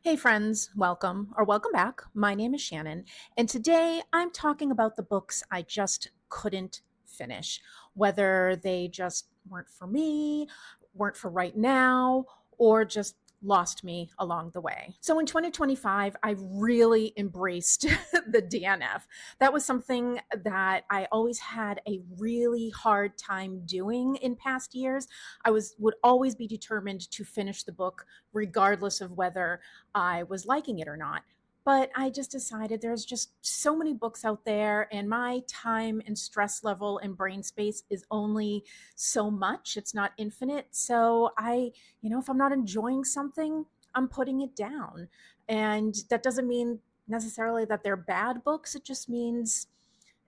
Hey friends, welcome or welcome back. My name is Shannon, and today I'm talking about the books I just couldn't finish, whether they just weren't for me, weren't for right now, or just lost me along the way. So in 2025, I really embraced the DNF. That was something that I always had a really hard time doing in past years. I would always be determined to finish the book regardless of whether I was liking it or not. But I just decided there's just so many books out there, and my time and stress level and brain space is only so much. It's not infinite. So if I'm not enjoying something, I'm putting it down. And that doesn't mean necessarily that they're bad books. It just means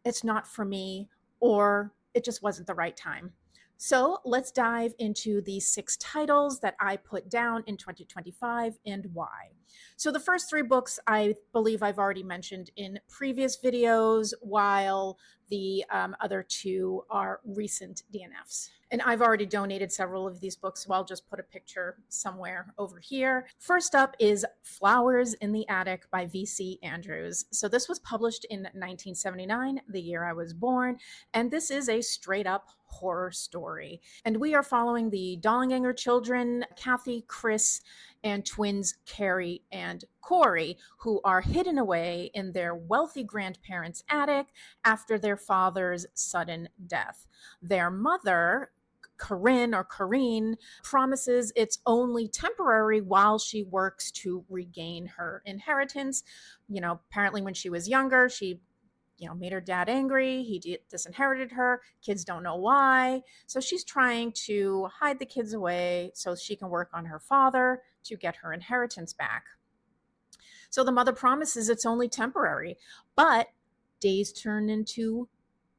it's not for me or it just wasn't the right time. So let's dive into the six titles that I put down in 2025 and why. So the first three books I believe I've already mentioned in previous videos, while the other two are recent DNFs. And I've already donated several of these books, so I'll just put a picture somewhere over here. First up is Flowers in the Attic by V.C. Andrews. So this was published in 1979, the year I was born, and this is a straight up horror story. And we are following the Dollinger children, Kathy, Chris, and twins Carrie and Corey, who are hidden away in their wealthy grandparents' attic after their father's sudden death. Their mother, Corinne, promises it's only temporary while she works to regain her inheritance. Apparently when she was younger, she made her dad angry. He disinherited her. Kids don't know why. So she's trying to hide the kids away so she can work on her father to get her inheritance back. So the mother promises it's only temporary, but days turn into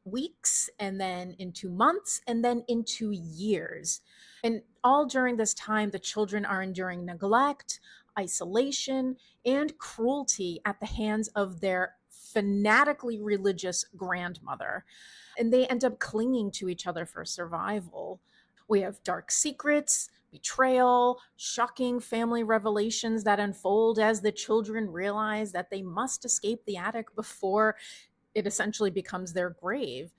weeks and then into months and then into years. And all during this time, the children are enduring neglect, isolation, and cruelty at the hands of their fanatically religious grandmother. And they end up clinging to each other for survival. We have dark secrets, betrayal, shocking family revelations that unfold as the children realize that they must escape the attic before it essentially becomes their grave.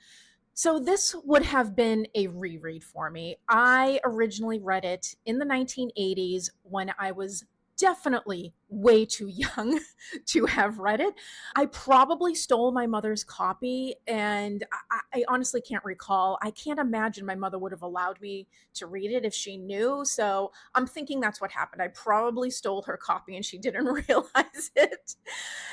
So this would have been a reread for me. I originally read it in the 1980s when I was definitely way too young to have read it. I probably stole my mother's copy, and I honestly can't recall. I can't imagine my mother would have allowed me to read it if she knew. So I'm thinking that's what happened. I probably stole her copy and she didn't realize it.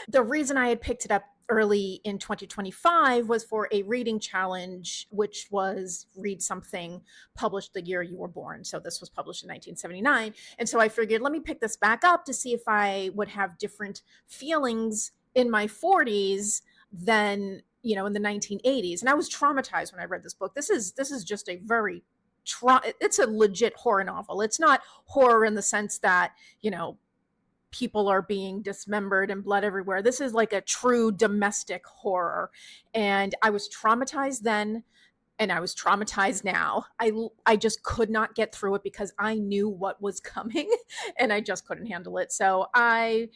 The reason I had picked it up early in 2025 was for a reading challenge, which was read something published the year you were born. So this was published in 1979. And so I figured, let me pick this back up to see if I would have different feelings in my 40s than, in the 1980s. And I was traumatized when I read this book. This is just a very it's a legit horror novel. It's not horror in the sense that, people are being dismembered and blood everywhere. This is like a true domestic horror. And I was traumatized then and I was traumatized now. I just could not get through it because I knew what was coming and I just couldn't handle it. So I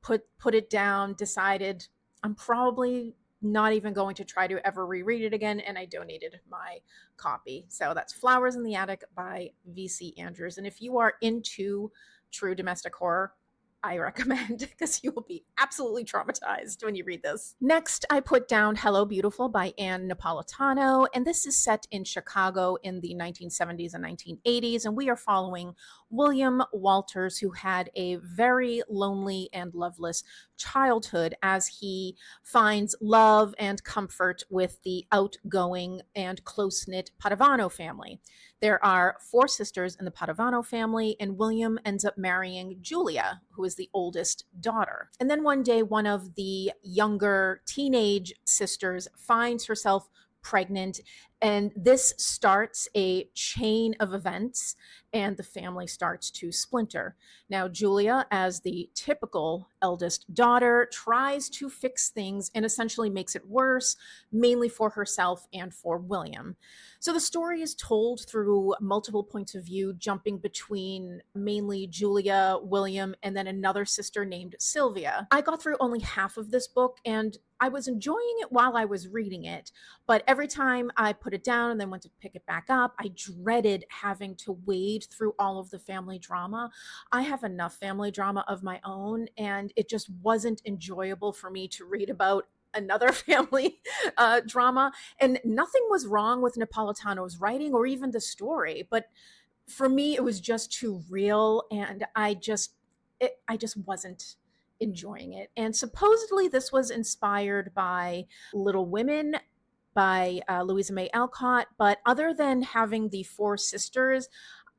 put it down, decided I'm probably not even going to try to ever reread it again, and I donated my copy. So that's Flowers in the Attic by V.C. Andrews. And if you are into true domestic horror, I recommend, because you will be absolutely traumatized when you read this. Next, I put down Hello Beautiful by Anne Napolitano, and this is set in Chicago in the 1970s and 1980s, and we are following William Walters, who had a very lonely and loveless childhood as he finds love and comfort with the outgoing and close-knit Padavano family. There are four sisters in the Padavano family, and William ends up marrying Julia, who is the oldest daughter. And then one day, one of the younger teenage sisters finds herself pregnant And this starts a chain of events, and the family starts to splinter. Now, Julia, as the typical eldest daughter, tries to fix things and essentially makes it worse, mainly for herself and for William. So the story is told through multiple points of view, jumping between mainly Julia, William, and then another sister named Sylvia. I got through only half of this book, and I was enjoying it while I was reading it, but every time I put it down and then went to pick it back up, I dreaded having to wade through all of the family drama. I have enough family drama of my own, and it just wasn't enjoyable for me to read about another family drama. And nothing was wrong with Napolitano's writing or even the story, but for me, it was just too real, and I just wasn't enjoying it. And supposedly, this was inspired by Little Women by Louisa May Alcott. But other than having the four sisters,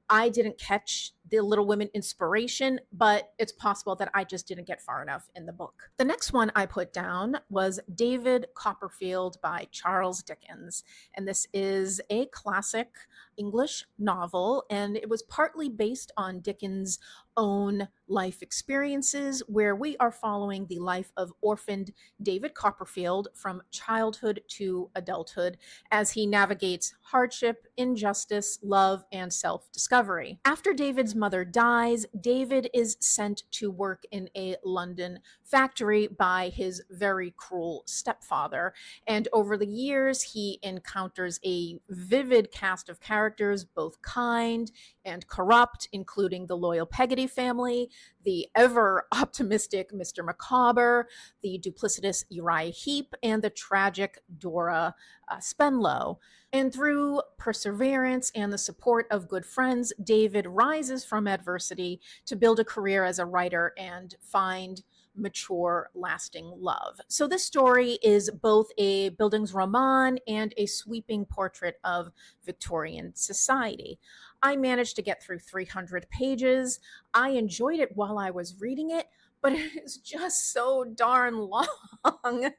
I didn't catch the Little Women inspiration, but it's possible that I just didn't get far enough in the book. The next one I put down was David Copperfield by Charles Dickens. And this is a classic English novel, and it was partly based on Dickens' own life experiences, where we are following the life of orphaned David Copperfield from childhood to adulthood as he navigates hardship, injustice, love, and self discovery. After David's mother dies, David is sent to work in a London factory by his very cruel stepfather. And over the years, he encounters a vivid cast of characters, both kind and corrupt, including the loyal Peggotty family, the ever optimistic Mr. Micawber, the duplicitous Uriah Heep, and the tragic Dora Spenlow. And through perseverance and the support of good friends, David rises from adversity to build a career as a writer and find mature, lasting love. So this story is both a Bildungsroman and a sweeping portrait of Victorian society. I managed to get through 300 pages. I enjoyed it while I was reading it, but it is just so darn long.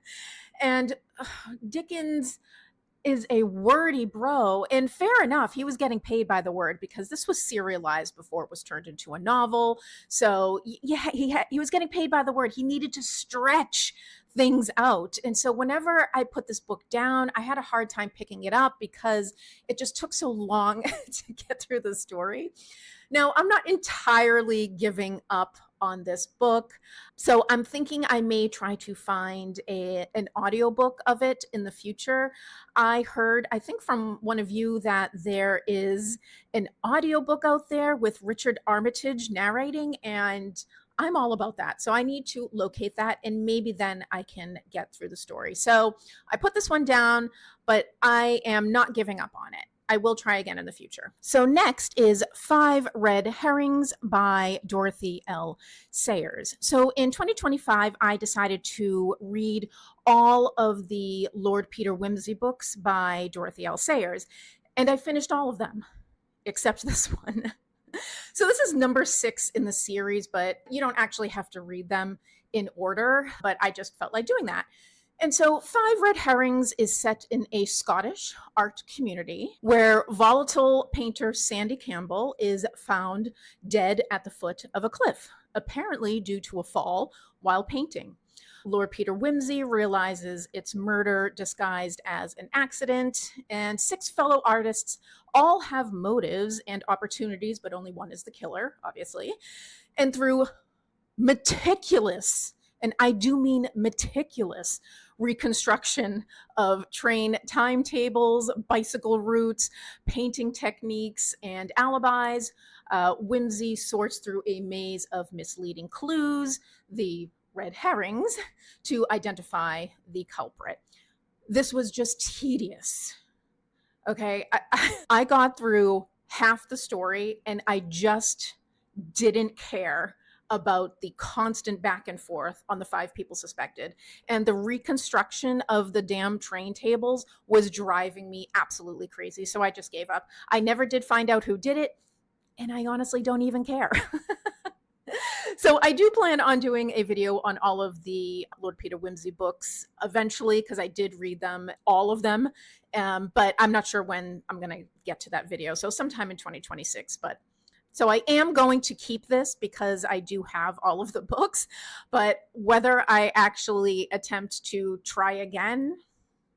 And Dickens is a wordy bro, and fair enough, he was getting paid by the word because this was serialized before it was turned into a novel. So yeah, he was getting paid by the word. He needed to stretch things out. And so whenever I put this book down, I had a hard time picking it up because it just took so long to get through the story. Now, I'm not entirely giving up on this book. So I'm thinking I may try to find an audiobook of it in the future. I heard, I think from one of you, that there is an audiobook out there with Richard Armitage narrating, and I'm all about that. So I need to locate that, and maybe then I can get through the story. So I put this one down, but I am not giving up on it. I will try again in the future. So next is 5 Red Herrings by Dorothy L. Sayers. So in 2025, I decided to read all of the Lord Peter Wimsey books by Dorothy L. Sayers, and I finished all of them except this one. So this is number 6 in the series, but you don't actually have to read them in order, but I just felt like doing that. And so 5 Red Herrings is set in a Scottish art community where volatile painter Sandy Campbell is found dead at the foot of a cliff, apparently due to a fall while painting. Lord Peter Wimsey realizes it's murder disguised as an accident, and 6 fellow artists all have motives and opportunities, but only one is the killer, obviously. And through meticulous, and I do mean meticulous, reconstruction of train timetables, bicycle routes, painting techniques, and alibis, Wimsey sorts through a maze of misleading clues, the red herrings, to identify the culprit. This was just tedious. Okay, I got through half the story and I just didn't care about the constant back and forth on the 5 people suspected. And the reconstruction of the damn train tables was driving me absolutely crazy. So I just gave up. I never did find out who did it, and I honestly don't even care. So I do plan on doing a video on all of the Lord Peter Wimsey books eventually, because I did read them, all of them. But I'm not sure when I'm going to get to that video. So sometime in 2026. But so I am going to keep this because I do have all of the books. But whether I actually attempt to try again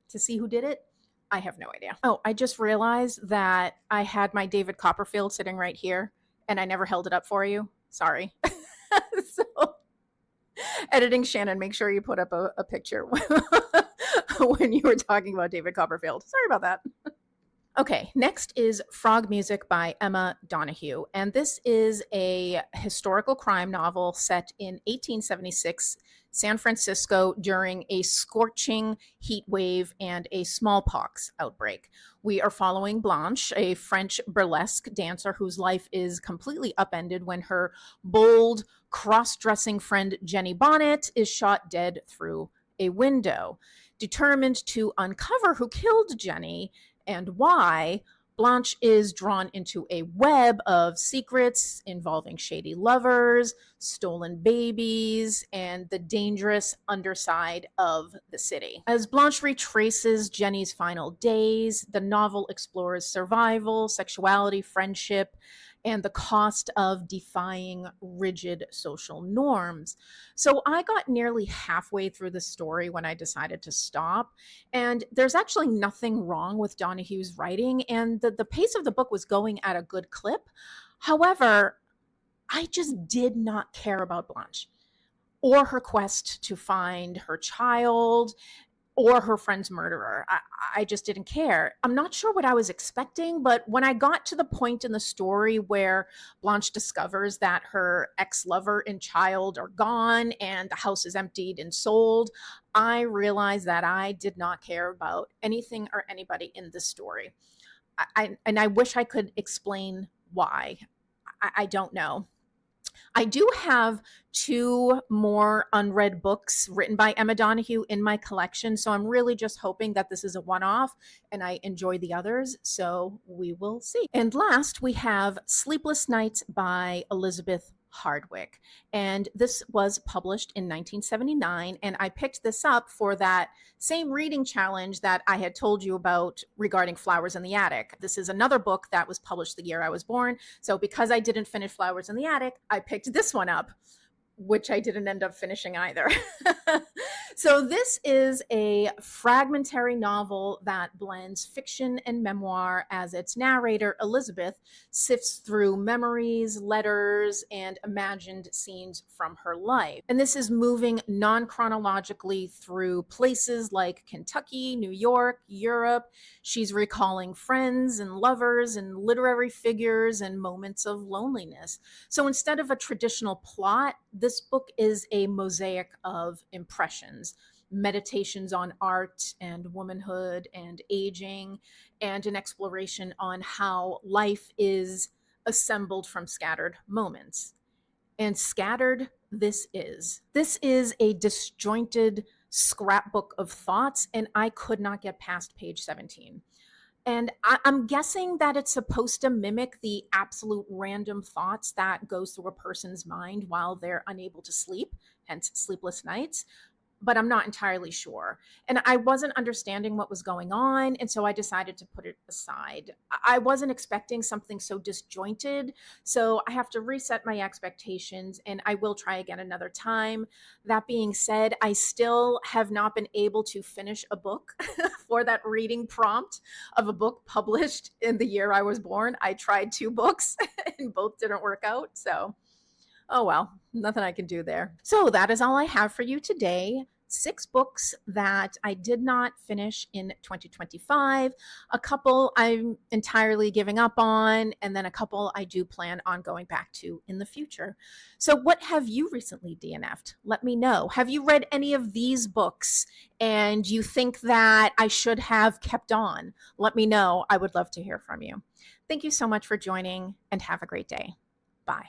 to see who did it, I have no idea. Oh, I just realized that I had my David Copperfield sitting right here and I never held it up for you. Sorry. So, editing Shannon, make sure you put up a picture when you were talking about David Copperfield. Sorry about that. Okay, next is Frog Music by Emma Donoghue. And this is a historical crime novel set in 1876 San Francisco during a scorching heat wave and a smallpox outbreak. We are following Blanche, a French burlesque dancer whose life is completely upended when her bold, cross dressing friend Jenny Bonnet is shot dead through a window. Determined to uncover who killed Jenny and why, Blanche is drawn into a web of secrets involving shady lovers, stolen babies, and the dangerous underside of the city. As Blanche retraces Jenny's final days, the novel explores survival, sexuality, friendship, and the cost of defying rigid social norms. So I got nearly halfway through the story when I decided to stop. And there's actually nothing wrong with Donoghue's writing, and the pace of the book was going at a good clip. However, I just did not care about Blanche or her quest to find her child or her friend's murderer. I just didn't care. I'm not sure what I was expecting, but when I got to the point in the story where Blanche discovers that her ex lover and child are gone and the house is emptied and sold, I realized that I did not care about anything or anybody in this story. And I wish I could explain why. I don't know. I do have two more unread books written by Emma Donoghue in my collection, so I'm really just hoping that this is a one-off and I enjoy the others, so we will see. And last, we have Sleepless Nights by Elizabeth Hardwick. And this was published in 1979, and I picked this up for that same reading challenge that I had told you about regarding Flowers in the Attic. This is another book that was published the year I was born. So because I didn't finish Flowers in the Attic, I picked this one up, which I didn't end up finishing either. So this is a fragmentary novel that blends fiction and memoir as its narrator, Elizabeth, sifts through memories, letters, and imagined scenes from her life. And this is moving non-chronologically through places like Kentucky, New York, Europe. She's recalling friends and lovers and literary figures and moments of loneliness. So instead of a traditional plot, this book is a mosaic of impressions, meditations on art and womanhood and aging, and an exploration on how life is assembled from scattered moments. And scattered this is. This is a disjointed scrapbook of thoughts, and I could not get past page 17. And I'm guessing that it's supposed to mimic the absolute random thoughts that goes through a person's mind while they're unable to sleep, hence sleepless nights. But I'm not entirely sure. And I wasn't understanding what was going on. And so I decided to put it aside. I wasn't expecting something so disjointed. So I have to reset my expectations and I will try again another time. That being said, I still have not been able to finish a book for that reading prompt of a book published in the year I was born. I tried two books and both didn't work out. So oh well, nothing I can do there. So that is all I have for you today. 6 books that I did not finish in 2025. A couple I'm entirely giving up on, and then a couple I do plan on going back to in the future. So what have you recently DNF'd? Let me know. Have you read any of these books and you think that I should have kept on? Let me know. I would love to hear from you. Thank you so much for joining and have a great day. Bye.